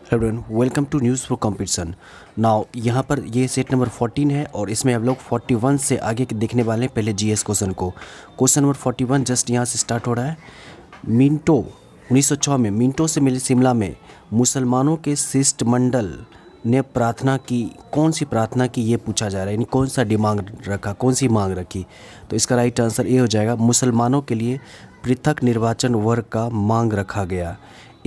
Hello everyone, welcome to news for competition. Now यहाँ पर ये सेट नंबर 14 है और इसमें हम लोग 41 से आगे के देखने वाले हैं। पहले जीएस क्वेश्चन को। क्वेश्चन नंबर 41 जस्ट यहाँ से स्टार्ट हो रहा है। मिंटो 1906 में मिंटो से मिले शिमला में मुसलमानों के शिष्टमंडल ने प्रार्थना की। कौन सी प्रार्थना की ये पूछा जा रहा है, यानी कौन सा डिमांड रखा, कौन सी मांग रखी। तो इसका राइट आंसर ये हो जाएगा, मुसलमानों के लिए पृथक निर्वाचन वर्ग का मांग रखा गया।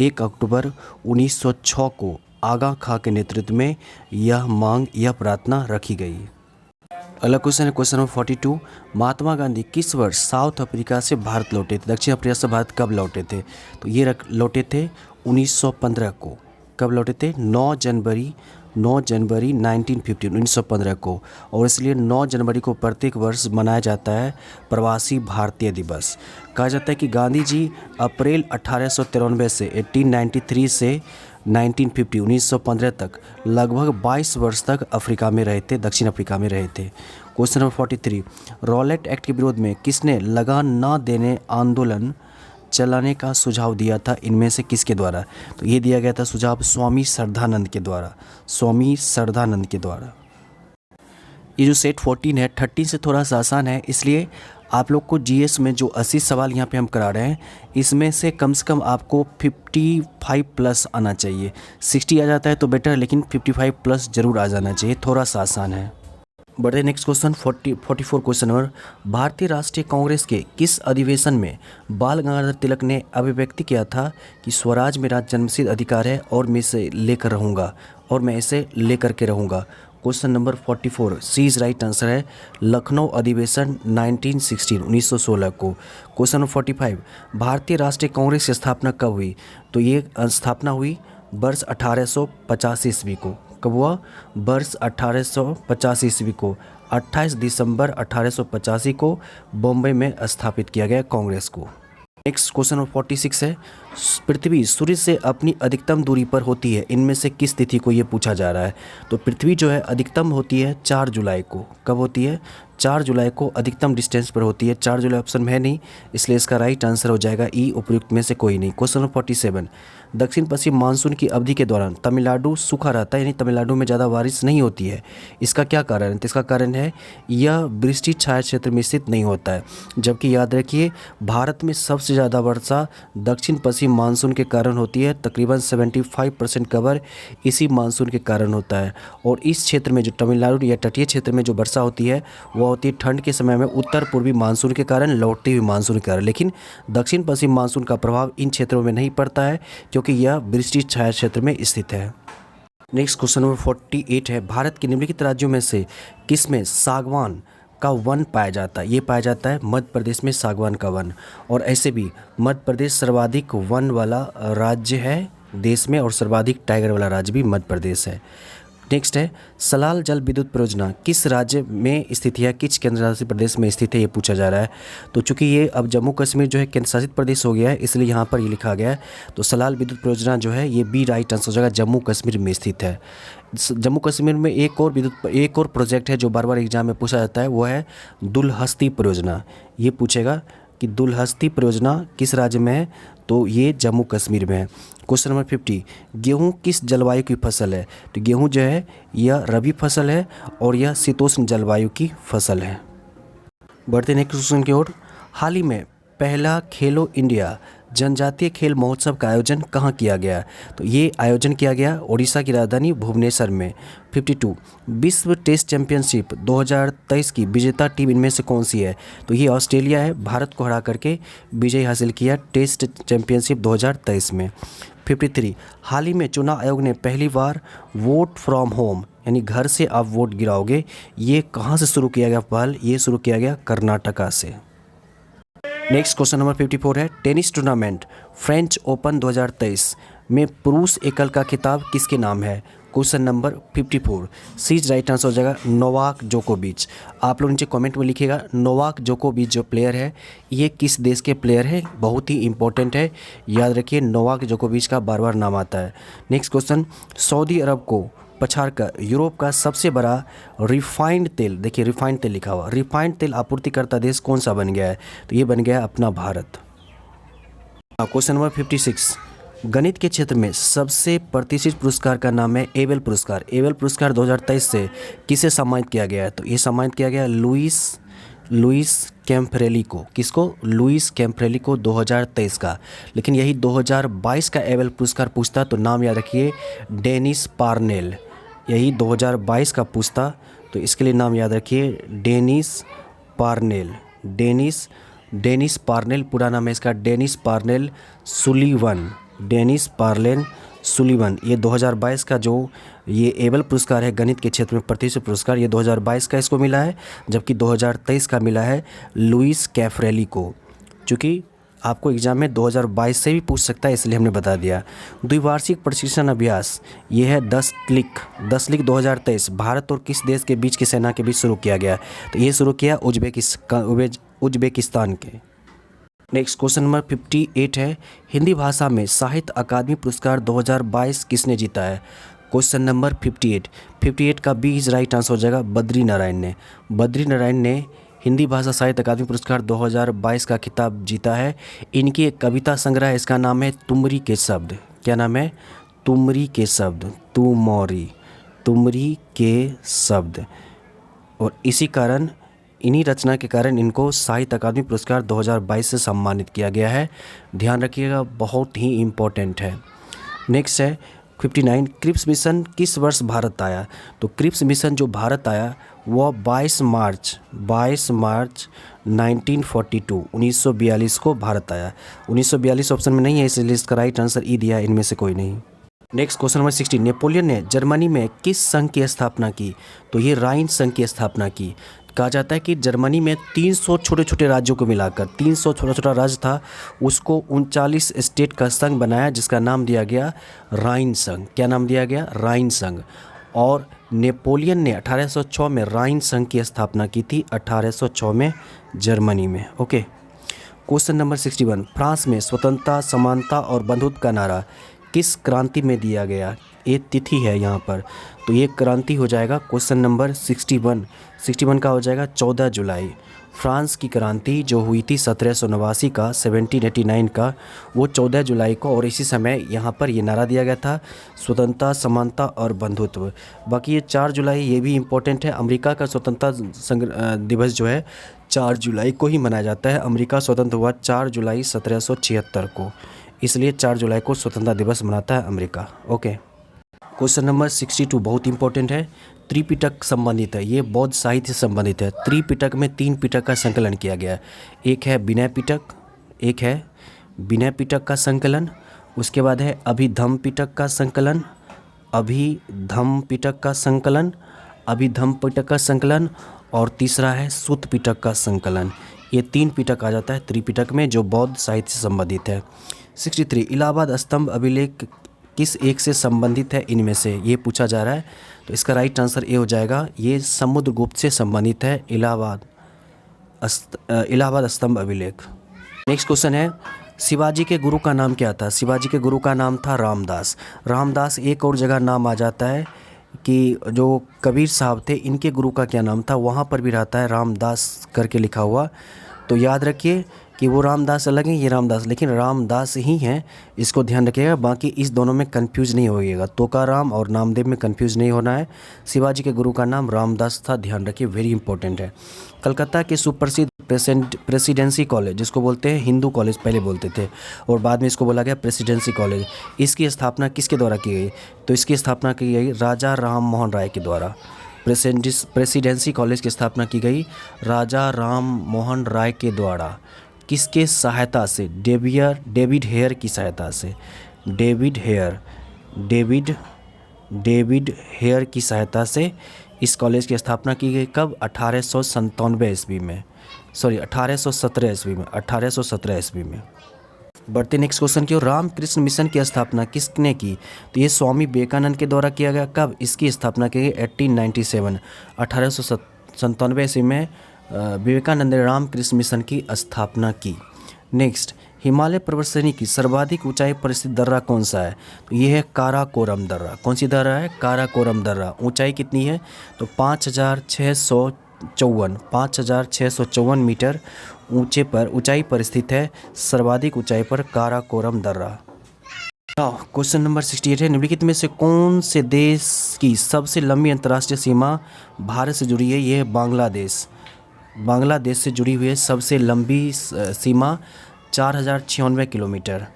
1 अक्टूबर 1906 को आगा खां के नेतृत्व में यह प्रार्थना रखी गई। अगला क्वेश्चन है क्वेश्चन नंबर 42। महात्मा गांधी किस वर्ष साउथ अफ्रीका से भारत लौटे थे? दक्षिण अफ्रीका से भारत कब लौटे थे? तो ये लौटे थे 1915 को। कब लौटे थे? 9 जनवरी 1915 को। और इसलिए 9 जनवरी को प्रत्येक वर्ष मनाया जाता है प्रवासी भारतीय दिवस। कहा जाता है कि गांधी जी अप्रैल 1893 से 1893 से 1915 तक लगभग 22 वर्ष तक अफ्रीका में रहे थे, दक्षिण अफ्रीका में रहे थे। Question number 43। रॉलेट एक्ट के विरोध में किसने लगान न देने आंदोलन चलाने का सुझाव दिया था? इनमें से किसके द्वारा? तो ये दिया गया था सुझाव स्वामी श्रद्धानंद के द्वारा। स्वामी श्रद्धानंद के द्वारा। ये जो सेट 14 है 13 से थोड़ा सा आसान है, इसलिए आप लोग को जीएस में जो 80 सवाल यहाँ पे हम करा रहे हैं, इसमें से कम आपको 55 प्लस आना चाहिए। 60 आ जाता है तो बेटर, लेकिन 55 प्लस ज़रूर आ जाना चाहिए, थोड़ा सा आसान है। बढ़ते नेक्स्ट क्वेश्चन 44 क्वेश्चन नंबर। भारतीय राष्ट्रीय कांग्रेस के किस अधिवेशन में बाल गंगाधर तिलक ने अभिव्यक्ति किया था कि स्वराज मेरा जन्मसिद्ध अधिकार है और मैं इसे लेकर रहूँगा और मैं इसे लेकर के रहूँगा? Question number 44 C is right answer है लखनऊ अधिवेशन 1916 को। क्वेश्चन नंबर 45 भारतीय राष्ट्रीय कांग्रेस की स्थापना कब हुई? तो ये स्थापना हुई वर्ष 1885 ईस्वी को। कब हुआ? वर्ष 1885 ईस्वी को। 28 दिसंबर 1885 को बॉम्बे में स्थापित किया गया कांग्रेस को। नेक्स्ट क्वेश्चन नंबर 46 है पृथ्वी सूर्य से अपनी अधिकतम दूरी पर होती है, इनमें से किस तिथि को ये पूछा जा रहा है? तो पृथ्वी जो है अधिकतम होती है 4 जुलाई को। कब होती है? 4 जुलाई को अधिकतम डिस्टेंस पर होती है। 4 जुलाई ऑप्शन में है नहीं, इसलिए इसका राइट आंसर हो जाएगा ई, उपयुक्त में से कोई नहीं। क्वेश्चन नंबर 47 दक्षिण पश्चिम मानसून की अवधि के दौरान तमिलनाडु सूखा रहता है, यानी तमिलनाडु में ज़्यादा बारिश नहीं होती है। इसका क्या कारण है? तो इसका कारण है यह वृष्टि छाया क्षेत्र में स्थित नहीं होता है। जबकि याद रखिए भारत में सबसे ज़्यादा वर्षा दक्षिण पश्चिम मानसून के कारण होती है। तकरीबन 75% कवर इसी मानसून के कारण होता है। और इस क्षेत्र में जो तमिलनाडु या तटीय क्षेत्र में जो वर्षा होती है वह होती है ठंड के समय में उत्तर पूर्वी मानसून के कारण, लौटते हुए मानसून के कारण। लेकिन दक्षिण पश्चिम मानसून का प्रभाव इन क्षेत्रों में नहीं पड़ता है क्योंकि यह वृष्टि छाया क्षेत्र में स्थित है। नेक्स्ट क्वेश्चन नंबर 48 है भारत के निम्नलिखित राज्यों में से किसमें सागवान का वन पाया जाता है? ये पाया जाता है मध्य प्रदेश में सागवान का वन। और ऐसे भी मध्य प्रदेश सर्वाधिक वन वाला राज्य है देश में, और सर्वाधिक टाइगर वाला राज्य भी मध्य प्रदेश है। नेक्स्ट है सलाल जल विद्युत परियोजना किस राज्य में स्थित है, किस केंद्र शासित प्रदेश में स्थित है, ये पूछा जा रहा है। तो चूंकि ये अब जम्मू कश्मीर जो है केंद्र शासित प्रदेश हो गया है, इसलिए यहाँ पर ये लिखा गया है। तो सलाल विद्युत परियोजना जो है ये बी राइट आंसर हो जाएगा, जम्मू कश्मीर में स्थित है। जम्मू कश्मीर में एक और प्रोजेक्ट है जो बार बार एग्जाम में पूछा जाता है, वो है दुलहस्ती परियोजना। ये पूछेगा कि दुलहस्ती परियोजना किस राज्य में है? तो ये जम्मू कश्मीर में है। क्वेश्चन नंबर 50 गेहूं किस जलवायु की फसल है? तो गेहूं जो है यह रबी फसल है और यह शीतोष्ण जलवायु की फसल है। बढ़ते नेक्स्ट क्वेश्चन की ओर। हाल ही में पहला खेलो इंडिया जनजातीय खेल महोत्सव का आयोजन कहाँ किया गया? तो ये आयोजन किया गया उड़ीसा की राजधानी भुवनेश्वर में। 52 विश्व टेस्ट चैंपियनशिप 2023 की विजेता टीम इनमें से कौन सी है? तो ये ऑस्ट्रेलिया है, भारत को हरा करके विजय हासिल किया टेस्ट चैंपियनशिप 2023 में। 53 हाल ही में चुनाव आयोग ने पहली बार वोट फ्रॉम होम यानी घर से आप वोट गिराओगे, ये कहाँ से शुरू किया गया पहल? ये शुरू किया गया कर्नाटका से। नेक्स्ट क्वेश्चन नंबर 54 है टेनिस टूर्नामेंट फ्रेंच ओपन 2023 में पुरुष एकल का खिताब किसके नाम है? क्वेश्चन नंबर 54 सी राइट आंसर हो जाएगा नोवाक जोकोविच। आप लोग नीचे कमेंट में लिखिएगा नोवाक जोकोविच जो प्लेयर है ये किस देश के प्लेयर है, बहुत ही इंपॉर्टेंट है, याद रखिए नोवाक जोकोविच का बार बार नाम आता है। नेक्स्ट क्वेश्चन सऊदी अरब को पछाड़कर यूरोप का सबसे बड़ा रिफाइंड तेल, देखिए रिफाइंड तेल लिखा हुआ, रिफाइंड तेल आपूर्तिकर्ता देश कौन सा बन गया है? तो ये बन गया है अपना भारत। क्वेश्चन नंबर 56 गणित के क्षेत्र में सबसे प्रतिष्ठित पुरस्कार का नाम है एबेल पुरस्कार। एबेल पुरस्कार 2023 से किसे सम्मानित किया गया है? तो ये सम्मानित किया गया लुइस कैम्फ्रेली को। किसको? लुइस कैम्फ्रेली को 2023 का। लेकिन यही 2022 का एबेल पुरस्कार पूछता तो नाम याद रखिए डेनिस पार्नेल। यही 2022 का पूछता तो इसके लिए नाम याद रखिए डेनिस पार्नेल। डेनिस पार्नेल पूरा नाम है इसका Dennis Parnell Sullivan. Dennis Parnell Sullivan. ये 2022 का जो ये एबेल पुरस्कार है गणित के क्षेत्र में प्रतिष्ठित पुरस्कार, ये 2022 का इसको मिला है, जबकि 2023 का मिला है लुइस कैफ्रेली को। चूँकि आपको एग्जाम में 2022 से भी पूछ सकता है इसलिए हमने बता दिया। द्विवार्षिक प्रशिक्षण अभ्यास ये है 10 क्लिक 2023 भारत और किस देश के बीच की सेना के बीच शुरू किया गया? तो ये शुरू किया उज्बेकिस्तान के। नेक्स्ट क्वेश्चन नंबर 58 है, हिंदी भाषा में साहित्य अकादमी पुरस्कार 2022 किसने जीता है? क्वेश्चन नंबर 58 का बी इज राइट आंसर हो जाएगा बद्री नारायण ने हिंदी भाषा साहित्य अकादमी पुरस्कार 2022 का खिताब जीता है। इनकी एक कविता संग्रह है, इसका नाम है तुमरी के शब्द। क्या नाम है? तुमरी के शब्द, तुमरी के शब्द। और इसी कारण इन्हीं रचना के कारण इनको साहित्य अकादमी पुरस्कार 2022 से सम्मानित किया गया है। ध्यान रखिएगा, बहुत ही इम्पोर्टेंट है। नेक्स्ट है 59, क्रिप्स मिशन किस वर्ष भारत आया? तो क्रिप्स मिशन जो भारत आया वह 22 मार्च 1942 को भारत आया। 1942 ऑप्शन में नहीं है, इसलिए इसका राइट आंसर ई दिया है, इनमें से कोई नहीं। नेक्स्ट क्वेश्चन नंबर 60, नेपोलियन ने जर्मनी में किस संघ की स्थापना की? तो ये राइन संघ की स्थापना की। कहा जाता है कि जर्मनी में 300 छोटे छोटे राज्यों को मिलाकर 300 छोटा छोटा राज्य था, उसको 39 स्टेट का संघ बनाया, जिसका नाम दिया गया राइन संघ। क्या नाम दिया गया? राइन संघ। और नेपोलियन ने 1806 में राइन संघ की स्थापना की थी, 1806 में जर्मनी में। ओके। क्वेश्चन नंबर 61, फ्रांस में स्वतंत्रता, समानता और बंधुत्व का नारा किस क्रांति में दिया गया? ये तिथि है यहाँ पर, तो ये क्रांति हो जाएगा क्वेश्चन नंबर 61 का हो जाएगा 14 जुलाई। फ्रांस की क्रांति जो हुई थी 1789 का 1789 का, वो 14 जुलाई को, और इसी समय यहाँ पर ये नारा दिया गया था स्वतंत्रता, समानता और बंधुत्व। बाकी ये 4 जुलाई ये भी इम्पोर्टेंट है। अमेरिका का स्वतंत्रता दिवस जो है 4 जुलाई को ही मनाया जाता है। अमेरिका स्वतंत्र हुआ 4 जुलाई 1776 को, इसलिए 4 जुलाई को स्वतंत्रता दिवस मनाता है अमेरिका। ओके। क्वेश्चन नंबर 62 बहुत इंपॉर्टेंट है, त्रिपिटक संबंधित है, ये बौद्ध साहित्य से संबंधित है। त्रिपिटक में 3 पिटक का संकलन किया गया है। एक है विनय पिटक का संकलन, उसके बाद है अभिधम्म पिटक का संकलन, और तीसरा है सुत्त पिटक का संकलन। ये 3 पिटक आ जाता है त्रिपिटक में, जो बौद्ध साहित्य से संबंधित है। 63, इलाहाबाद स्तंभ अभिलेख किस एक से संबंधित है इनमें से? ये पूछा जा रहा है, तो इसका राइट आंसर ए हो जाएगा, ये समुद्रगुप्त से संबंधित है इलाहाबाद स्तंभ अभिलेख। नेक्स्ट क्वेश्चन है, शिवाजी के गुरु का नाम क्या था? शिवाजी के गुरु का नाम था रामदास। एक और जगह नाम आ जाता है कि जो कबीर साहब थे, इनके गुरु का क्या नाम था? वहाँ पर भी रहता है रामदास करके लिखा हुआ, तो याद रखिए कि वो रामदास अलग हैं, ये रामदास, लेकिन रामदास ही हैं, इसको ध्यान रखिएगा। बाकी इस दोनों में कंफ्यूज नहीं होइएगा, तोकाराम और नामदेव में कंफ्यूज नहीं होना है। शिवाजी के गुरु का नाम रामदास था, ध्यान रखिए, वेरी इंपॉर्टेंट है। कलकत्ता के सुप्रसिद्ध प्रेसिडेंसी कॉलेज, जिसको बोलते हैं हिंदू कॉलेज पहले बोलते थे, और बाद में इसको बोला गया प्रेसिडेंसी कॉलेज, इसकी स्थापना किसके द्वारा की गई? तो इसकी स्थापना की गई राजा राम मोहन राय के द्वारा। प्रेसिडेंसी कॉलेज की स्थापना की गई राजा राम मोहन राय के द्वारा। किसके सहायता से? डेविड हेयर की सहायता से। डेविड हेयर की सहायता से इस कॉलेज की स्थापना की गई। कब? 1897 ईस्वी में, 1817 ईस्वी में। बढ़ते नेक्स्ट क्वेश्चन की ओर, रामकृष्ण मिशन की स्थापना किसने की? तो ये स्वामी विवेकानंद के द्वारा किया गया। कब? इसकी स्थापना की गई 1897 ईस्वी में विवेकानंद ने रामकृष्ण मिशन की स्थापना की। नेक्स्ट, हिमालय पर्वत श्रेणी की सर्वाधिक ऊंचाई पर स्थित दर्रा कौन सा है? तो ये है काराकोरम दर्रा। कौन सी दर्रा है? काराकोरम दर्रा। ऊंचाई कितनी है? तो 5654 मीटर ऊंचाई पर स्थित है, सर्वाधिक ऊंचाई पर काराकोरम दर्रा। क्वेश्चन नंबर 68 है, निम्नलिखित में से कौन से देश की सबसे लंबी अंतर्राष्ट्रीय सीमा भारत से जुड़ी है? ये है बांग्लादेश। बांग्लादेश से जुड़ी हुई है सबसे लंबी सीमा 4096 किलोमीटर,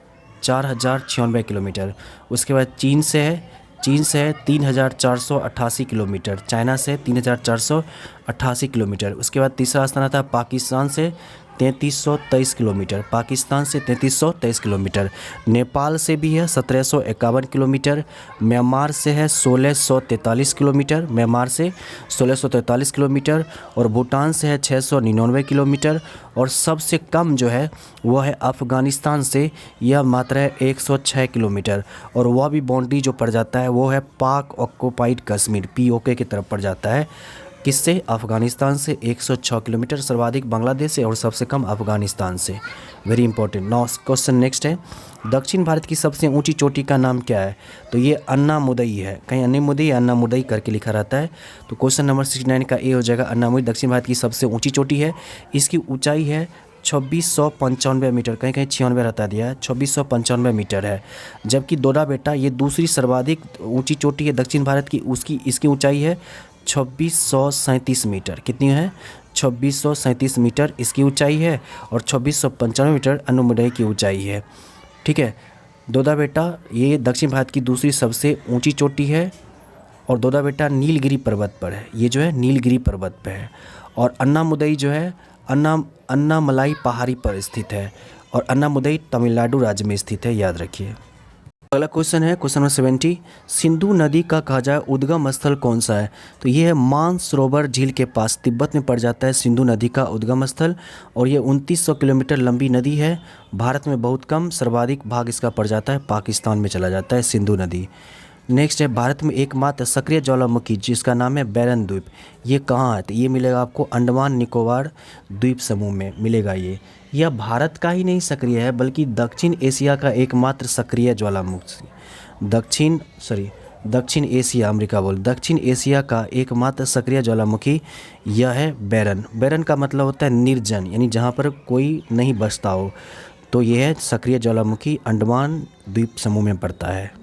4096 किलोमीटर। उसके बाद चीन से है, चीन से है 3488 किलोमीटर, चाइना से 3488 किलोमीटर। उसके बाद तीसरा स्थान आता है पाकिस्तान से 3323 किलोमीटर, पाकिस्तान से 3323 किलोमीटर। नेपाल से भी है 1751 किलोमीटर। म्यांमार से है 1643 किलोमीटर, म्यांमार से 1643 किलोमीटर। और भूटान से है 699 किलोमीटर। और सबसे कम जो है वह है अफ़गानिस्तान से, यह मात्र है 106 किलोमीटर। और वह भी बाउंड्री जो पड़ जाता है वो है पाक ऑक्युपाइड कश्मीर, POK की तरफ पड़ जाता है। किससे? अफ़गानिस्तान से 106 किलोमीटर, सर्वाधिक बांग्लादेश से और सबसे कम अफ़गानिस्तान से। Very important. Now question next है, दक्षिण भारत की सबसे ऊंची चोटी का नाम क्या है? तो ये अन्नामुदई है, कहीं अन्नामुदई या अन्नामुदई करके लिखा रहता है। तो क्वेश्चन नंबर 69 का ए हो जाएगा, अन्नामुदई दक्षिण भारत की सबसे ऊंची चोटी है। इसकी ऊंचाई है 2695 मीटर, कहीं कहीं 96 रहता दिया है, 2695 मीटर है। जबकि दोडा बेटा ये दूसरी सर्वाधिक ऊंची चोटी है दक्षिण भारत की, इसकी ऊंचाई है 2637 मीटर। कितनी है? 2637 मीटर इसकी ऊंचाई है और 2695 मीटर अन्नामुदई की ऊंचाई है। ठीक है, दोदा बेटा ये दक्षिण भारत की दूसरी सबसे ऊंची चोटी है और दोदा बेटा नीलगिरी पर्वत पर है, ये जो है नीलगिरी पर्वत पर है। और अन्नामुदई जो है अन्नामलाई पहाड़ी पर स्थित है और अन्नामुदई तमिलनाडु राज्य में स्थित है, याद रखिए। अगला क्वेश्चन है क्वेश्चन नंबर 70, सिंधु नदी का कहा जाए उद्गम स्थल कौन सा है? तो ये है मानसरोवर झील के पास, तिब्बत में पड़ जाता है सिंधु नदी का उद्गम स्थल। और ये 2900 किलोमीटर लंबी नदी है। भारत में बहुत कम, सर्वाधिक भाग इसका पड़ जाता है पाकिस्तान में चला जाता है सिंधु नदी। नेक्स्ट है, भारत में एकमात्र सक्रिय ज्वालामुखी जिसका नाम है बैरन द्वीप, ये कहाँ है? तो ये मिलेगा आपको अंडमान निकोबार द्वीप समूह में मिलेगा। ये यह भारत का ही नहीं सक्रिय है बल्कि दक्षिण एशिया का एकमात्र सक्रिय ज्वालामुखी, दक्षिण एशिया, अमेरिका बोल, दक्षिण एशिया का एकमात्र सक्रिय ज्वालामुखी यह है बैरन। बैरन का मतलब होता है निर्जन, यानी जहाँ पर कोई नहीं बसता हो। तो यह है सक्रिय ज्वालामुखी, अंडमान द्वीप समूह में पड़ता है।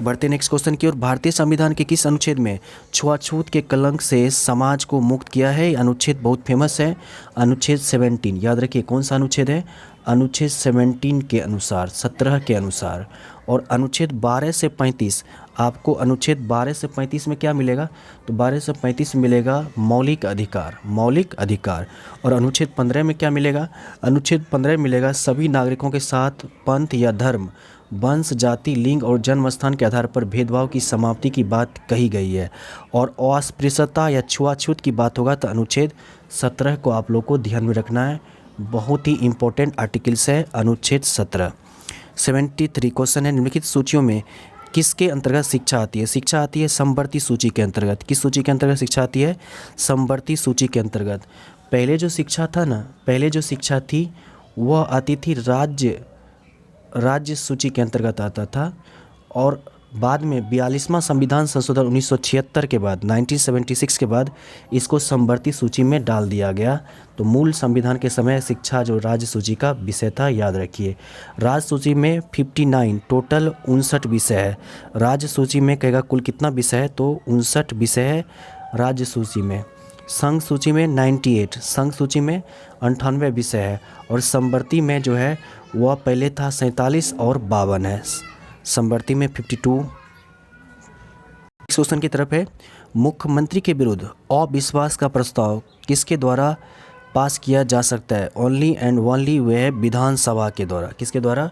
बढ़ते नेक्स्ट क्वेश्चन की ओर, भारतीय संविधान के किस अनुच्छेद में छुआछूत के कलंक से समाज को मुक्त किया है? अनुच्छेद बहुत फेमस है, अनुच्छेद 17, याद रखिए कौन सा अनुच्छेद है? अनुच्छेद 17 के अनुसार, 17 के अनुसार। और अनुच्छेद 12 से 35, आपको अनुच्छेद 12 से 35 में क्या मिलेगा? तो 12 से 35 में मिलेगा मौलिक अधिकार, मौलिक अधिकार। और अनुच्छेद 15 में क्या मिलेगा? अनुच्छेद 15 में मिलेगा सभी नागरिकों के साथ पंथ या धर्म, वंश, जाति, लिंग और जन्म स्थान के आधार पर भेदभाव की समाप्ति की बात कही गई है। और अस्पृश्यता या छुआछूत की बात होगा तो अनुच्छेद 17 को आप लोग को ध्यान में रखना है, बहुत ही इंपॉर्टेंट आर्टिकल्स है अनुच्छेद 17। 73 क्वेश्चन है, निम्नलिखित सूचियों में किसके अंतर्गत शिक्षा आती है? शिक्षा आती है समवर्ती सूची के अंतर्गत। किस सूची के अंतर्गत शिक्षा आती है? समवर्ती सूची के अंतर्गत। पहले जो शिक्षा था ना, पहले जो शिक्षा थी वह आती थी राज्य सूची के अंतर्गत आता था। और बाद में 42वां संविधान संशोधन 1976 के बाद, 1976 के बाद इसको समवर्ती सूची में डाल दिया गया। तो मूल संविधान के समय शिक्षा जो राज्य सूची का विषय था, याद रखिए। राज्य सूची में 59 टोटल 59 विषय है। राज्य सूची में कहेगा कुल कितना विषय है? तो 59 विषय है राज्य सूची में। संघ सूची में 98, संघ सूची में 98 विषय है। और समवर्ती में जो है वह पहले था 47 और 52 है, समवर्ती में 52। क्वेश्चन की तरफ है, मुख्यमंत्री के विरुद्ध अविश्वास का प्रस्ताव किसके द्वारा पास किया जा सकता है? ओनली एंड ओनली वह विधानसभा के द्वारा। किसके द्वारा?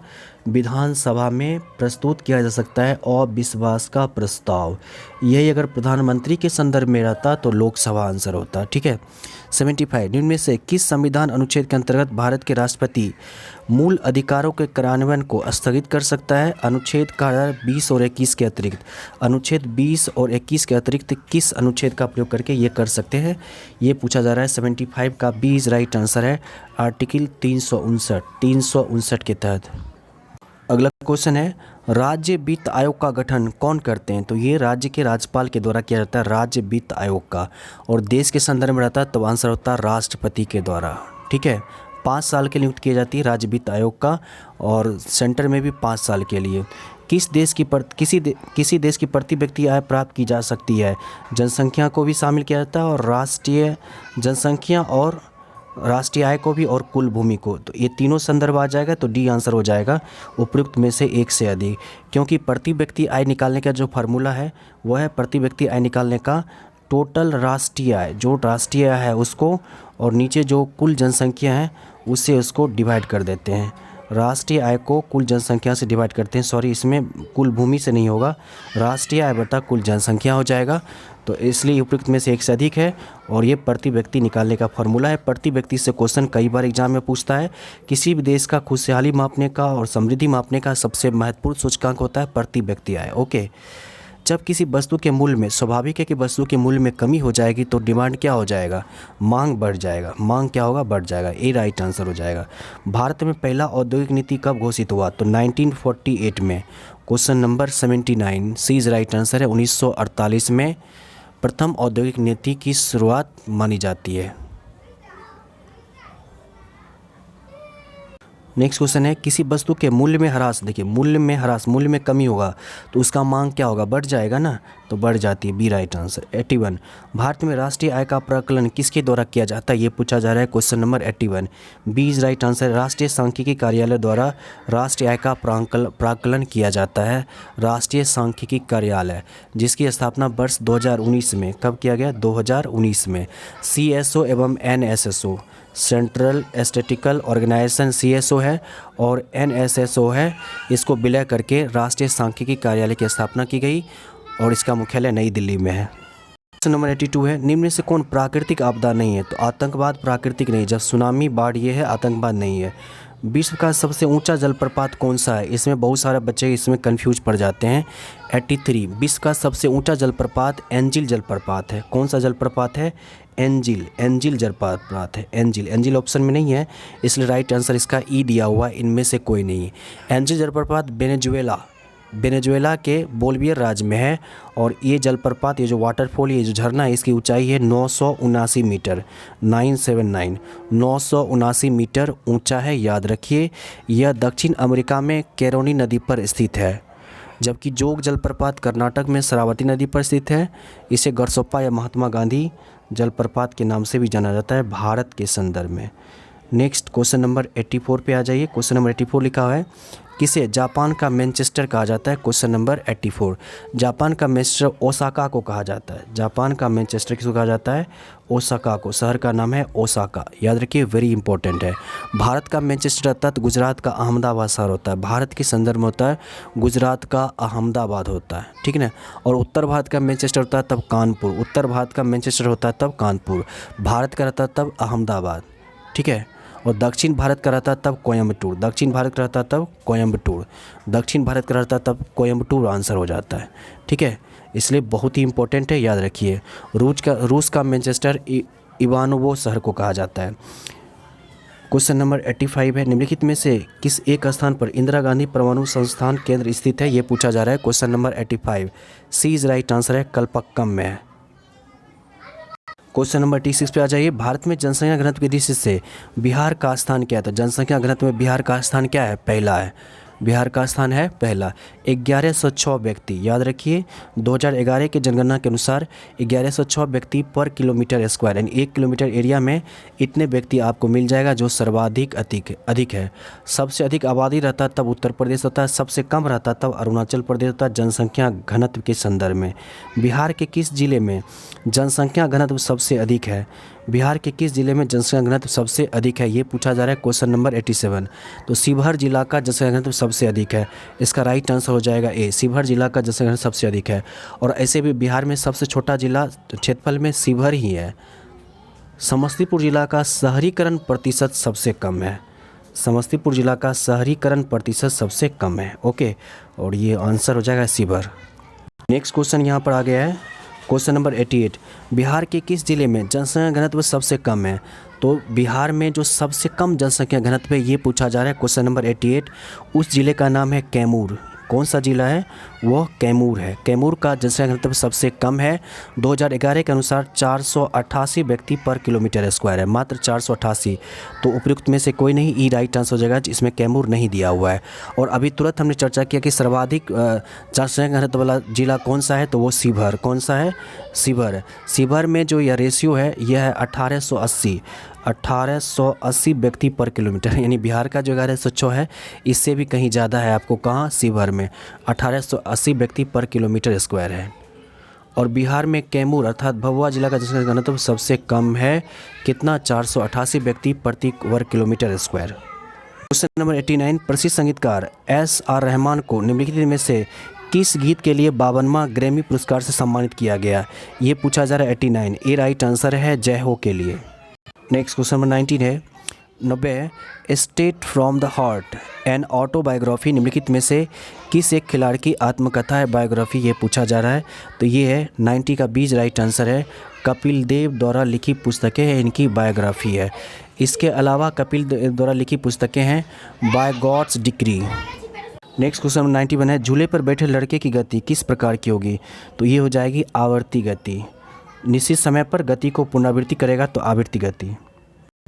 विधानसभा में प्रस्तुत किया जा सकता है अविश्वास का प्रस्ताव। यही अगर प्रधानमंत्री के संदर्भ में रहता तो लोकसभा आंसर होता। ठीक है। 75 निम्न में से किस संविधान अनुच्छेद के अंतर्गत भारत के राष्ट्रपति मूल अधिकारों के कार्यान्वयन को स्थगित कर सकता है? अनुच्छेद का 20 और 21 के अतिरिक्त, अनुच्छेद 20 और 21 के अतिरिक्त किस अनुच्छेद का प्रयोग करके ये कर सकते हैं, ये पूछा जा रहा है। 75 का बी इज राइट आंसर है, आर्टिकल 359 के तहत। अगला क्वेश्चन है, राज्य वित्त आयोग का गठन कौन करते हैं? तो ये राज्य के राज्यपाल के द्वारा किया जाता है, राज्य वित्त आयोग का। और देश के संदर्भ में रहता है तो आंसर होता है राष्ट्रपति के द्वारा। ठीक है, 5 साल के लिए नियुक्त की जाती है राज्य वित्त आयोग का, और सेंटर में भी 5 साल के लिए। किसी देश की प्रति व्यक्ति आय प्राप्त की जा सकती है, जनसंख्या को भी शामिल किया जाता है, और राष्ट्रीय जनसंख्या और राष्ट्रीय आय को भी, और कुल भूमि को। तो ये तीनों संदर्भ आ जाएगा, तो डी आंसर हो जाएगा उपयुक्त में से एक से अधिक, क्योंकि प्रति व्यक्ति आय निकालने का जो फार्मूला है वह है प्रति व्यक्ति आय निकालने का टोटल राष्ट्रीय आय, जो राष्ट्रीय आय है उसको, और नीचे जो कुल जनसंख्या है उससे उसको डिवाइड कर देते हैं। राष्ट्रीय आय को कुल जनसंख्या से डिवाइड करते हैं, सॉरी इसमें कुल भूमि से नहीं होगा, राष्ट्रीय आय बटा कुल जनसंख्या हो जाएगा। तो इसलिए उपयुक्त में से एक से अधिक है, और ये प्रति व्यक्ति निकालने का फॉर्मूला है। प्रति व्यक्ति से क्वेश्चन कई बार एग्जाम में पूछता है। किसी भी देश का खुशहाली मापने का और समृद्धि मापने का सबसे महत्वपूर्ण सूचकांक होता है प्रति व्यक्ति आय। ओके, जब किसी वस्तु के मूल्य में, स्वाभाविक है कि वस्तु के मूल्य में कमी हो जाएगी तो डिमांड क्या हो जाएगा, मांग बढ़ जाएगा। मांग क्या होगा, बढ़ जाएगा। ये राइट आंसर हो जाएगा। भारत में पहला औद्योगिक नीति कब घोषित हुआ, तो 1948 में। Question number 79 C is right answer है। 1948 में प्रथम औद्योगिक नीति की शुरुआत मानी जाती है। नेक्स्ट क्वेश्चन है, किसी वस्तु के मूल्य में ह्रास, देखिए मूल्य में ह्रास, मूल्य में कमी होगा तो उसका मांग क्या होगा, बढ़ जाएगा ना, तो बढ़ जाती है। B right answer. 81 भारत में राष्ट्रीय आय का प्राकलन किसके द्वारा किया जाता है, ये पूछा जा रहा है। Question number 81 B is right answer. राष्ट्रीय सांख्यिकी कार्यालय द्वारा राष्ट्रीय आय का प्राकलन किया जाता है। राष्ट्रीय सांख्यिकी कार्यालय जिसकी स्थापना वर्ष 2019 में, कब किया गया, 2019 में। CSO एवं NSSO central statistical organisation CSO है और NSSO है, इसको विलय करके राष्ट्रीय सांख्यिकी कार्यालय की स्थापना की गई और इसका मुख्यालय नई दिल्ली में है। क्वेश्चन नंबर 82 है, निम्न में से कौन प्राकृतिक आपदा नहीं है, तो आतंकवाद प्राकृतिक नहीं, जब सुनामी बाढ़ ये है, आतंकवाद नहीं है। विश्व का सबसे ऊंचा जलप्रपात कौन सा है, इसमें बहुत सारे बच्चे इसमें कंफ्यूज पड़ जाते हैं। 83 विश्व का सबसे ऊंचा जलप्रपात एंजिल जलप्रपात है। कौन सा जलप्रपात है, एंजिल जलप्रपात है। एंजिल ऑप्शन में नहीं है, इसलिए राइट आंसर इसका ई दिया हुआ है, इनमें से कोई नहीं है। एंजिल जलप्रपात वेनेजुएला के बोलिविया राज्य में है, और ये जलप्रपात, ये जो वाटरफॉल, ये जो झरना है, इसकी ऊंचाई है 979 मीटर, 979 मीटर ऊंचा है, याद रखिए। यह दक्षिण अमेरिका में कैरोनी नदी पर स्थित है, जबकि जोग जलप्रपात कर्नाटक में शरावती नदी पर स्थित है। इसे गरसोप्पा या महात्मा गांधी जलप्रपात के नाम से भी जाना जाता है भारत के संदर्भ में। नेक्स्ट क्वेश्चन नंबर 84 पे आ जाइए। क्वेश्चन नंबर 84 लिखा हुआ है, किसे जापान का मैनचेस्टर कहा जाता है। क्वेश्चन नंबर 84 जापान का मैनचेस्टर ओसाका को कहा जाता है। जापान का मैनचेस्टर किसको कहा जाता है, ओसाका को। शहर का नाम है ओसाका, याद रखिए, वेरी इंपॉर्टेंट है। भारत का मैनचेस्टर अर्थात गुजरात का अहमदाबाद शहर होता है। भारत के संदर्भ में होता है गुजरात का अहमदाबाद होता है, ठीक है ना। और उत्तर भारत का मैनचेस्टर होता है तब कानपुर, उत्तर भारत का मैनचेस्टर होता है तब कानपुर, भारत का रहता है तब अहमदाबाद, ठीक है। और दक्षिण भारत का रहता तब कोयम्बटूर, दक्षिण भारत का रहता तब कोयम्बटूर, दक्षिण भारत का रहता तब कोयम्बटूर आंसर हो जाता है, ठीक है। इसलिए बहुत ही इंपॉर्टेंट है, याद रखिए। रूस का मैनचेस्टर इवानोवो शहर को कहा जाता है। क्वेश्चन नंबर 85 है, निम्नलिखित में से किस एक स्थान पर इंदिरा गांधी परमाणु संस्थान केंद्र स्थित है, ये पूछा जा रहा है। Question number 85 C is right answer है, कलपक्कम में है। क्वेश्चन नंबर 86 पे आ जाइए। भारत में जनसंख्या घनत्व की दृष्टि से बिहार का स्थान क्या है, तो जनसंख्या घनत्व में बिहार का स्थान क्या है, पहला है। बिहार का स्थान है पहला। 1106 व्यक्ति, याद रखिए 2011 की जनगणना के अनुसार 1106 व्यक्ति पर किलोमीटर स्क्वायर, यानी 1 किलोमीटर एरिया में इतने व्यक्ति आपको मिल जाएगा, जो सर्वाधिक अधिक है। सबसे अधिक आबादी रहता तब उत्तर प्रदेश होता है, सबसे कम रहता तब अरुणाचल प्रदेश होता है जनसंख्या घनत्व के संदर्भ में। बिहार के किस जिले में जनसंख्या घनत्व सबसे अधिक है, बिहार के किस जिले में जनसंख्या घनत्व सबसे अधिक है, ये पूछा जा रहा है। क्वेश्चन नंबर 87 तो शिवहर जिला का जनसंख्या घनत्व सबसे अधिक है, इसका राइट आंसर हो जाएगा ए, शिवहर जिला का जनसंख्या घनत्व सबसे अधिक है। और ऐसे भी बिहार में सबसे छोटा जिला क्षेत्रफल में शिवहर ही है। समस्तीपुर जिला का शहरीकरण प्रतिशत सबसे कम है, समस्तीपुर जिला का शहरीकरण प्रतिशत सबसे कम है, ओके। और ये आंसर हो जाएगा शिवहर। नेक्स्ट क्वेश्चन यहाँ पर आ गया है, क्वेश्चन नंबर 88 बिहार के किस जिले में जनसंख्या घनत्व सबसे कम है, तो बिहार में जो सबसे कम जनसंख्या घनत्व है ये पूछा जा रहा है। क्वेश्चन नंबर 88 उस जिले का नाम है कैमूर, कौन सा जिला है, वो कैमूर है। कैमूर का जनसंख्या घनत्व सबसे कम है। 2011 के अनुसार 488 व्यक्ति पर किलोमीटर स्क्वायर है, मात्र 488। तो उपयुक्त में से कोई नहीं, ई राइट आंसर हो जाएगा, जिसमें कैमूर नहीं दिया हुआ है। और अभी तुरंत हमने चर्चा किया कि सर्वाधिक जनसंख्या घनत्व वाला जिला कौन सा है, तो वो शिवहर। कौन सा है, शिवहर। शिवहर में जो यह रेशियो है यह है 1880 व्यक्ति पर किलोमीटर, यानी बिहार का जो 1106 है इससे भी कहीं ज़्यादा है। आपको कहाँ, शिवहर में 1880 व्यक्ति पर किलोमीटर स्क्वायर है। और बिहार में कैमूर अर्थात भभुआ जिला का जनसंख्या घनत्व सबसे कम है, कितना, 488 व्यक्ति प्रति वर्ग किलोमीटर स्क्वायर। क्वेश्चन नंबर 89, प्रसिद्ध संगीतकार SR रहमान को निम्नलिखित में से किस गीत के लिए 52वां ग्रैमी पुरस्कार से सम्मानित किया गया, ये पूछा जा रहा है 89। ए राइट आंसर है जय हो के लिए। नेक्स्ट क्वेश्चन नंबर 19 है 90, state from the heart an autobiography निम्नलिखित में से किस एक खिलाड़ी की आत्मकथा है, बायोग्राफी, ये पूछा जा रहा है। तो ये है 90 का 20 राइट आंसर है। कपिल देव द्वारा लिखी पुस्तकें हैं, इनकी बायोग्राफी है। इसके अलावा कपिल देव द्वारा लिखी पुस्तकें हैं by God's decree. Next question number 91 है, झूले पर बैठे लड़के की गति किस प्रकार की होगी, तो ये हो जाएगी आवर्ती गति। निश्चित समय पर गति को पुनरावृत्ति करेगा तो आवर्ती गति।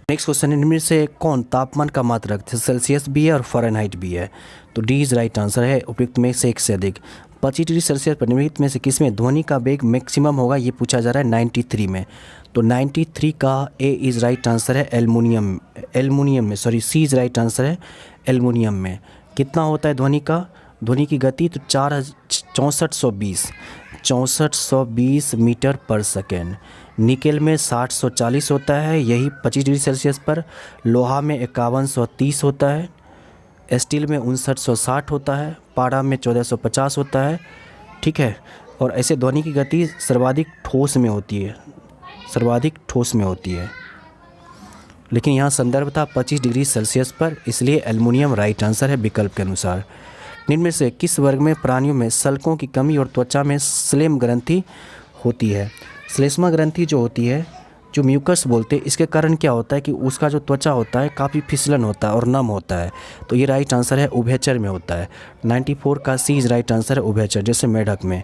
नेक्स्ट क्वेश्चन है, इनमें से कौन तापमान का मात्रक सेल्सियस भी है और फ़ारेनहाइट भी है, तो डी इज राइट आंसर है, उपयुक्त में से एक से अधिक। 25 डिग्री सेल्सियस पर निम्नलिखित में से किसमें ध्वनि का वेग मैक्सिमम होगा, ये पूछा जा रहा है 93 में। तो 93 का ए इज राइट आंसर है, एल्युमिनियम में, sorry C is right answer है, एल्युमिनियम में। कितना होता है ध्वनि की गति, तो 6420 मीटर पर सेकेंड। निकेल में 6040 होता है, यही 25 डिग्री सेल्सियस पर। लोहा में 5130 होता है, स्टील में 5960 होता है, पारा में 1450 होता है, ठीक है। और ऐसे ध्वनि की गति सर्वाधिक ठोस में होती है, लेकिन यहाँ संदर्भ था 25 डिग्री सेल्सियस पर, इसलिए एल्युमिनियम राइट आंसर है विकल्प के अनुसार। निम्न में से किस वर्ग में प्राणियों में सल्कों की कमी और त्वचा में स्लेम ग्रंथि होती है। श्लेष्मा ग्रंथि जो होती है, जो म्यूकस बोलते हैं, इसके कारण क्या होता है कि उसका जो त्वचा होता है काफ़ी फिसलन होता है और नम होता है, तो ये राइट आंसर है, उभयचर में होता है। 94 का सी इज राइट आंसर है, उभयचर, जैसे मेढक में।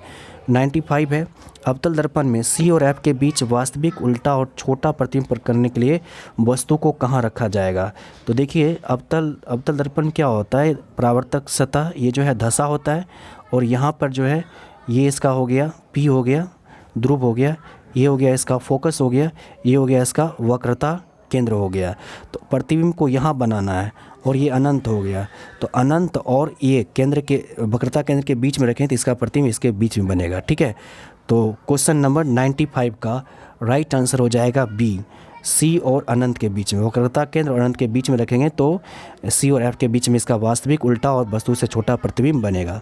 95 है, अवतल दर्पण में सी और एफ के बीच वास्तविक उल्टा और छोटा प्रतिबिंब करने के लिए वस्तु को कहाँ रखा जाएगा। तो देखिए अवतल दर्पण क्या होता है, परावर्तक सतह, ये जो है धसा होता है, और यहाँ पर जो है ये इसका हो गया पी हो गया, ध्रुव हो गया, ये हो गया इसका फोकस हो गया, ये हो गया इसका वक्रता केंद्र हो गया। तो प्रतिबिंब को यहाँ बनाना है, और ये अनंत हो गया, तो अनंत और ये केंद्र के वक्रता केंद्र के बीच में रखें तो इसका प्रतिबिंब इसके बीच में बनेगा, ठीक है। तो क्वेश्चन नंबर 95 का राइट आंसर हो जाएगा बी, सी और अनंत के बीच में, वक्रता केंद्र और अनंत के बीच में रखेंगे तो सी और एफ के बीच में इसका वास्तविक उल्टा और वस्तु से छोटा प्रतिबिंब बनेगा।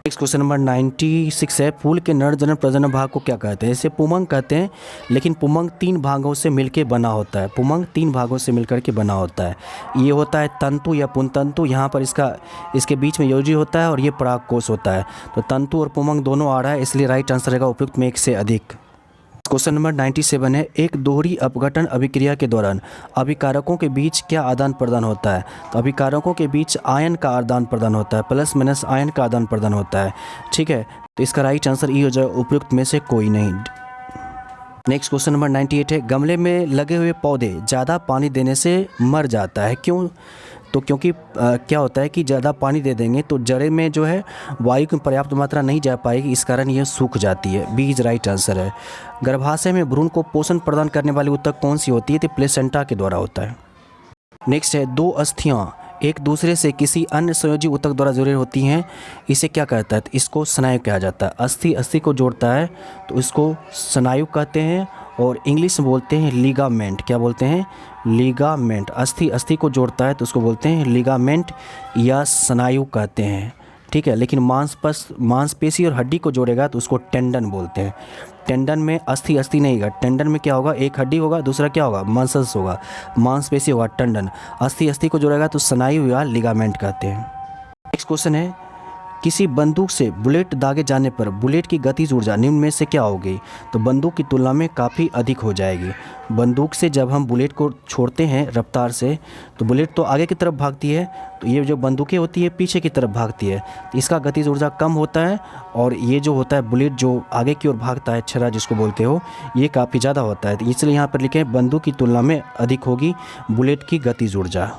नेक्स्ट क्वेश्चन नंबर 96 है, फूल के नर जनन प्रजनन भाग को क्या कहते हैं। इसे पुमंग कहते हैं, लेकिन पुमंग 3 भागों से मिलकर बना होता है। पुमंग 3 भागों से मिलकर के बना होता है। ये होता है तंतु या पुंतंतु, यहाँ पर इसके बीच में योजी होता है, और ये परागकोश होता है। तो तंतु और पुमंग दोनों आ रहा है, इसलिए राइट आंसर रहेगा उपयुक्त में एक से अधिक। क्वेश्चन नंबर 97 है, एक दोहरी अपघटन अभिक्रिया के दौरान अभिकारकों के बीच क्या आदान प्रदान होता है। तो अभिकारकों के बीच आयन का आदान प्रदान होता है, प्लस माइनस आयन का आदान प्रदान होता है, ठीक है। तो इसका राइट आंसर ई हो जाए, उपयुक्त में से कोई नहीं। नेक्स्ट क्वेश्चन नंबर 98 है, गमले में लगे हुए पौधे ज़्यादा पानी देने से मर जाता है, क्यों। तो क्योंकि क्या होता है कि ज़्यादा पानी दे देंगे तो जड़ें में जो है वायु की पर्याप्त मात्रा नहीं जा पाएगी, इस कारण ये सूख जाती है। बी इज राइट आंसर है। गर्भाशय में भ्रूण को पोषण प्रदान करने वाली ऊतक कौन सी होती है, तो प्लेसेंटा के द्वारा होता है। नेक्स्ट है, 2 अस्थियाँ एक दूसरे से किसी अन्य संयोजी ऊतक द्वारा जुड़ी होती हैं, इसे क्या कहता है, तो इसको स्नायु कहा जाता है। अस्थि को जोड़ता है तो इसको स्नायु कहते हैं, और इंग्लिश में बोलते हैं लिगामेंट। क्या बोलते हैं, लिगामेंट। अस्थि को जोड़ता है तो उसको बोलते हैं लिगामेंट या स्नायु कहते हैं, ठीक है। लेकिन मांसपेशी और हड्डी को जोड़ेगा तो उसको टेंडन बोलते हैं। टेंडन में अस्थि नहीं होगा, टेंडन में क्या होगा, एक हड्डी होगा, दूसरा क्या होगा, मसल्स होगा, मांसपेशी होगा, टेंडन। अस्थि को जोड़ेगा तो स्नायु या लिगामेंट कहते हैं। नेक्स्ट क्वेश्चन है, किसी बंदूक से बुलेट दागे जाने पर बुलेट की गतिज ऊर्जा निम्न में से क्या होगी? तो बंदूक की तुलना में काफ़ी अधिक हो जाएगी। बंदूक से जब हम बुलेट को छोड़ते हैं रफ्तार से, तो बुलेट तो आगे की तरफ भागती है, तो ये जो बंदूकें होती है पीछे की तरफ भागती है, तो इसका गतिज ऊर्जा कम होता है। और ये जो होता है बुलेट जो आगे की ओर भागता है, छर्रा जिसको बोलते हो, ये काफ़ी ज़्यादा होता है। तो इसलिए यहाँ पर लिखे बंदूक की तुलना में अधिक होगी बुलेट की गतिज ऊर्जा।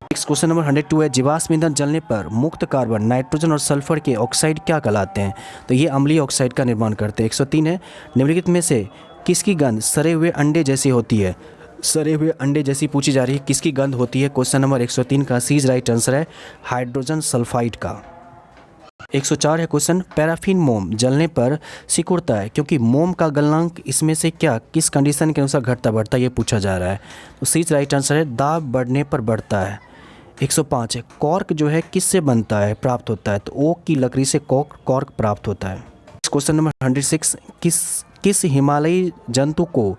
नेक्स्ट क्वेश्चन नंबर 102 है, जीवाश्म ईंधन जलने पर मुक्त कार्बन, नाइट्रोजन और सल्फर के ऑक्साइड क्या कहलाते हैं? तो ये अम्लीय ऑक्साइड का निर्माण करते हैं। 103 है, निम्नलिखित में से किसकी गंध सड़े हुए अंडे जैसी होती है? सड़े हुए अंडे जैसी पूछी जा रही है, किसकी गंध होती है? क्वेश्चन नंबर 103 का सी राइट आंसर है हाइड्रोजन सल्फाइड का। 104 है क्वेश्चन, पैराफिन मोम जलने पर सिकुड़ता है क्योंकि मोम का गलनांक इसमें से क्या किस कंडीशन के अनुसार घटता बढ़ता ये पूछा जा रहा है। तो सी राइट आंसर है दाब बढ़ने पर बढ़ता है। 105 है, कॉर्क जो है किससे बनता है प्राप्त होता है? तो ओक की लकड़ी से कॉर्क प्राप्त होता है। क्वेश्चन नंबर 106, किस हिमालयी जंतु को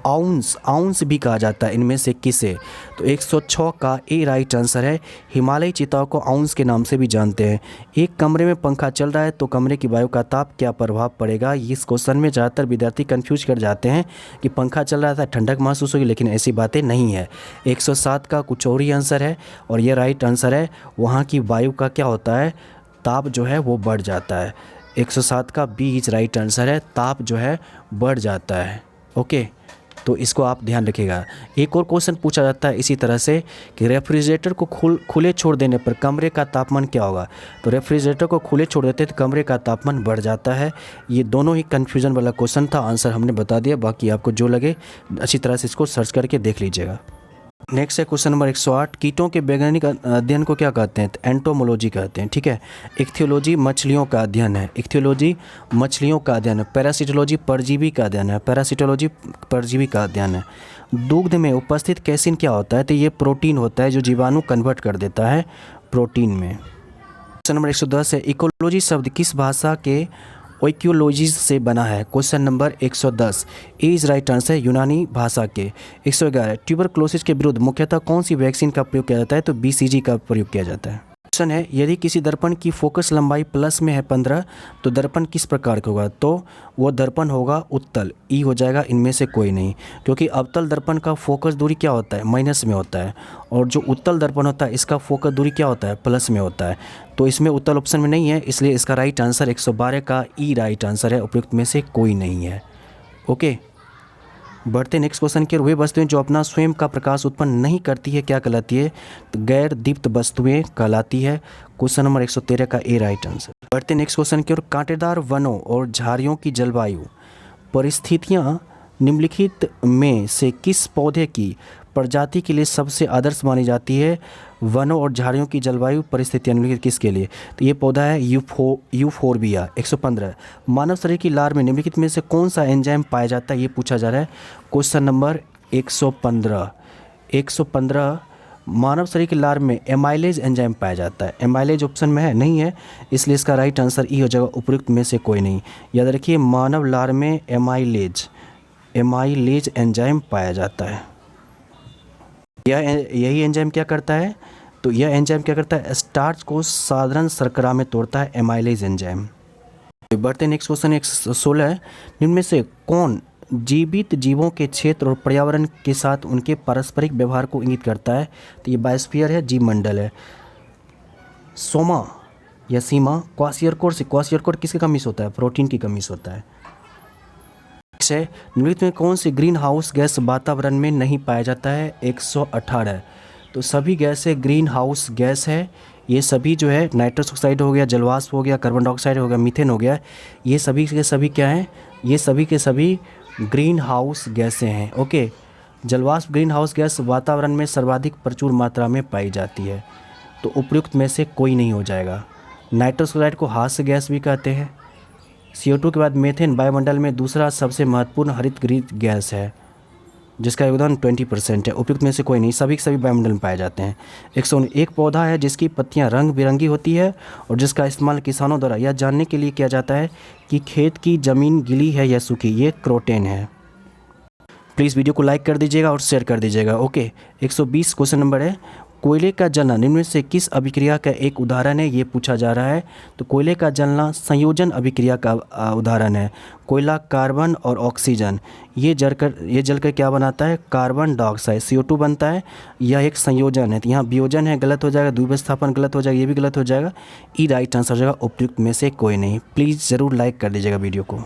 आउंस भी कहा जाता है? इनमें से किसे? तो 106 का ए राइट आंसर है हिमालयी चीताओं को आउंस के नाम से भी जानते हैं। एक कमरे में पंखा चल रहा है तो कमरे की वायु का ताप क्या प्रभाव पड़ेगा? इस क्वेश्चन में ज़्यादातर विद्यार्थी कंफ्यूज कर जाते हैं कि पंखा चल रहा था ठंडक महसूस होगी, लेकिन ऐसी बातें नहीं है। 107 का कुछ और ही आंसर है और ये राइट आंसर है वहाँ की वायु का क्या होता है, ताप जो है वो बढ़ जाता है। 107 का बी इज राइट आंसर है, ताप जो है बढ़ जाता है। ओके, तो इसको आप ध्यान रखिएगा। एक और क्वेश्चन पूछा जाता है इसी तरह से कि रेफ्रिजरेटर को खुले छोड़ देने पर कमरे का तापमान क्या होगा? तो रेफ्रिजरेटर को खुले छोड़ देते तो कमरे का तापमान बढ़ जाता है। ये दोनों ही कन्फ्यूज़न वाला क्वेश्चन था, आंसर हमने बता दिया, बाकी आपको जो लगे अच्छी तरह से इसको सर्च करके देख लीजिएगा। नेक्स्ट है क्वेश्चन नंबर 108, कीटों के वैज्ञानिक अध्ययन को क्या कहते हैं? तो एंटोमोलॉजी कहते हैं। ठीक है, इक्थियोलॉजी मछलियों का अध्ययन है, इक्थियोलॉजी मछलियों का अध्ययन है। पैरासिटोलॉजी परजीवी का अध्ययन है, पैरासिटोलॉजी परजीवी का अध्ययन है। दूध में उपस्थित कैसिन क्या होता है? तो ये प्रोटीन होता है जो जीवाणु कन्वर्ट कर देता है प्रोटीन में। क्वेश्चन नंबर 110 है, इकोलॉजी शब्द किस भाषा के ओइक्योलॉजी से बना है? Question number 110 is right answer यूनानी भाषा के। 111 ट्यूबरक्लोसिस के विरुद्ध मुख्यतः कौन सी वैक्सीन का प्रयोग किया जाता है? तो बीसीजी का प्रयोग किया जाता है। क्वेश्चन है, यदि किसी दर्पण की फोकस लंबाई प्लस में है 15 तो दर्पण किस प्रकार का होगा? तो वो दर्पण होगा उत्तल, ई हो जाएगा, इनमें से कोई नहीं, क्योंकि अवतल दर्पण का फोकस दूरी क्या होता है? माइनस में होता है, और जो उत्तल दर्पण होता है इसका फोकस दूरी क्या होता है? प्लस में होता है। तो इसमें उत्तल ऑप्शन में नहीं है, इसलिए इसका राइट आंसर 112 का ई राइट आंसर है, उपयुक्त में से कोई नहीं है। ओके, बढ़ते नेक्स्ट क्वेश्चन की ओर। वे वस्तुएं जो अपना स्वयं का प्रकाश उत्पन्न नहीं करती है क्या कहलाती है? तो गैर दीप्त वस्तुएं कहलाती है। क्वेश्चन नंबर 113 का ए राइट आंसर। बढ़ते नेक्स्ट क्वेश्चन की ओर। कांटेदार वनों और झाड़ियों की जलवायु परिस्थितियां निम्नलिखित में से किस पौधे की प्रजाति के लिए सबसे आदर्श मानी जाती है? वनों और झाड़ियों की जलवायु परिस्थितियां निम्नलिखित किसके लिए? तो ये पौधा है यूफोरबिया। 115 मानव शरीर की लार में निम्नलिखित में से कौन सा एंजाइम पाया जाता है? ये पूछा जा रहा है। क्वेश्चन नंबर 115 मानव शरीर की लार में एमाइलेज एंजाइम पाया जाता है। एमाइलेज ऑप्शन में है नहीं है, इसलिए इसका राइट आंसर ई हो जाएगा, उपयुक्त में से कोई नहीं। याद रखिए, मानव लार में एमाइलेज एंजाइम पाया जाता है। यही एंजाइम क्या करता है? तो यह एंजाइम क्या करता है? स्टार्च को साधारण शर्करा में तोड़ता है, एमाइलेज एंजाइम। बढ़ते नेक्स्ट क्वेश्चन 116 है, निम्न में से कौन जीवित जीवों के क्षेत्र और पर्यावरण के साथ उनके पारस्परिक व्यवहार को इंगित करता है? तो ये बायोस्फीयर है, जीव मंडल है। सोमा या सीमा क्वासियरकोर किसकी कमी से होता है? प्रोटीन की कमी से होता है। निम्नलिखित में कौन सी ग्रीन हाउस गैस वातावरण में नहीं पाया जाता है? 118 तो सभी गैसें ग्रीन हाउस गैस है। ये सभी जो है नाइट्रस ऑक्साइड हो गया, जलवाष्प हो गया, कार्बन डाइऑक्साइड हो गया, मीथेन हो गया, ये सभी के सभी क्या हैं? ये सभी के सभी ग्रीन हाउस गैसें हैं। ओके, जलवाष्प ग्रीन हाउस गैस वातावरण में सर्वाधिक प्रचुर मात्रा में पाई जाती है, तो उपयुक्त में से कोई नहीं हो जाएगा। नाइट्रस ऑक्साइड को हास्य गैस भी कहते हैं। CO2 के बाद मीथेन वायुमंडल में दूसरा सबसे महत्वपूर्ण हरित गृह गैस है, जिसका योगदान 20% है। उपयुक्त में से कोई नहीं, सभी के सभी वायुमंडल में पाए जाते हैं। 101 पौधा है जिसकी पत्तियां रंग बिरंगी होती है और जिसका इस्तेमाल किसानों द्वारा यह जानने के लिए किया जाता है कि खेत की ज़मीन गीली है या सूखी। ये क्रोटेन है। प्लीज़ वीडियो को लाइक कर दीजिएगा और शेयर कर दीजिएगा। ओके, 120 क्वेश्चन नंबर है, कोयले का जलना निम्न में से किस अभिक्रिया का एक उदाहरण है, ये पूछा जा रहा है। तो कोयले का जलना संयोजन अभिक्रिया का उदाहरण है। कोयला कार्बन और ऑक्सीजन ये जलकर क्या बनाता है, कार्बन डाइऑक्साइड CO2 बनता है। यह एक संयोजन है। तो यहाँ वियोजन है, गलत हो जाएगा। द्विविस्थापन गलत हो जाएगा, ये भी गलत हो जाएगा। ई राइट आंसर हो जाएगा उपयुक्त में से कोई नहीं। प्लीज़ ज़रूर लाइक कर दीजिएगा वीडियो को।